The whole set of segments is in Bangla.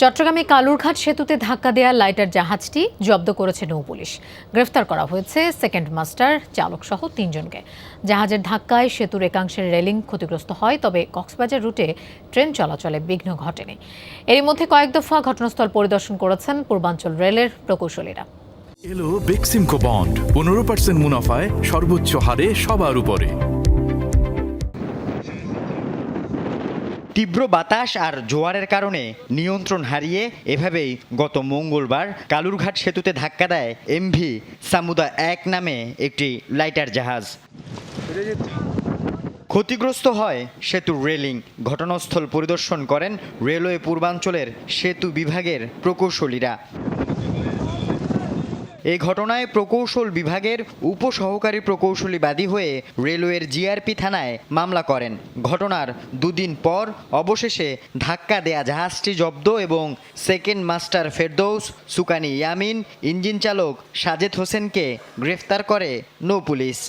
চট্টগ্রামে কালুরঘাট সেতুতে ধাক্কা দেয়া লাইটার জাহাজটি জব্দ করেছে নৌপুলিশ। গ্রেফতার করা হয়েছে সেকেন্ড মাস্টার চালক সহ ৩ জনকে। জাহাজের ধাক্কায় সেতুর একাংশের রেলিং ক্ষতিগ্রস্ত হয়, তবে কক্সবাজার রুটে ট্রেন চলাচলে বিঘ্ন ঘটেনি। এরই মধ্যে কয়েক দফা ঘটনাস্থল পরিদর্শন করেছেন পূর্বাঞ্চল রেলের প্রকৌশলীরা। এলো বেক্সিমকো বন্ড 15% মুনাফায় সর্বোচ্চ হারে সবার উপরে। তীব্র বাতাস আর জোয়ারের কারণে নিয়ন্ত্রণ হারিয়ে এভাবেই গত মঙ্গলবার কালুরঘাট সেতুতে ধাক্কা দেয় এমভি সামুদা ১ নামে একটি লাইটার জাহাজ। ক্ষতিগ্রস্ত হয় সেতুর রেলিং। ঘটনাস্থল পরিদর্শন করেন রেলওয়ে পূর্বাঞ্চলের সেতু বিভাগের প্রকৌশলীরা। এই ঘটনায় প্রকৌশল বিভাগের উপসহকারী প্রকৌশলী বাদী হয়ে রেলওয়ের জিআরপি থানায় মামলা করেন। ঘটনার দুদিন পর অবশেষে ধাক্কা দেয়া জাহাজটি জব্দ এবং সেকেন্ড মাস্টার ফেরদৌস, সুকানি ইয়ামিন, ইঞ্জিন চালক সাজেদ হোসেনকে গ্রেফতার করে নৌপুলিশ।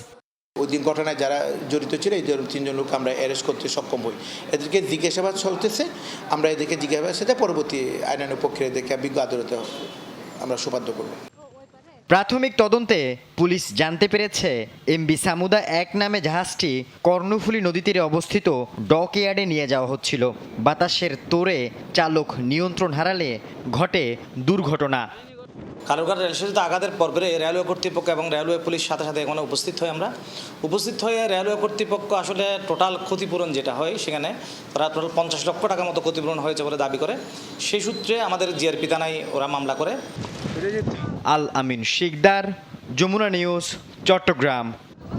ওই দিন ঘটনায় যারা জড়িত ছিল এই ৩ জন লোক আমরা অ্যারেস্ট করতে সক্ষম হই। এদেরকে জিজ্ঞাসাবাদ চলতেছে, আমরা এদেরকে জিজ্ঞাসাবাদ সাথে পরবর্তী আইনানুগ পক্ষের এদেরকে বিজ্ঞ আদালতে আমরা সুপাদ্য করব। প্রাথমিক তদন্তে পুলিশ জানতে পেরেছে এমভি সামুদা ১ নামে জাহাজটি কর্ণফুলী নদী তীরে অবস্থিত ডকইয়ার্ডে নিয়ে যাওয়া হচ্ছিল। বাতাসের তোড়ে চালক নিয়ন্ত্রণ হারালে ঘটে দুর্ঘটনা। কালুরঘাট রেল সেতুতে আঘাতের পরে রেলওয়ে কর্তৃপক্ষ এবং রেলওয়ে পুলিশ সাথে সাথে এখানে উপস্থিত হয়ে রেলওয়ে কর্তৃপক্ষ আসলে টোটাল ক্ষতিপূরণ যেটা হয় সেখানে তারা টোটাল ৫০ লক্ষ টাকার মতো ক্ষতিপূরণ হয়েছে বলে দাবি করে। সেই সূত্রে আমাদের জিআরপি থানায় ওরা মামলা করে। আল আমিন শিকদার, যমুনা নিউজ, চট্টগ্রাম।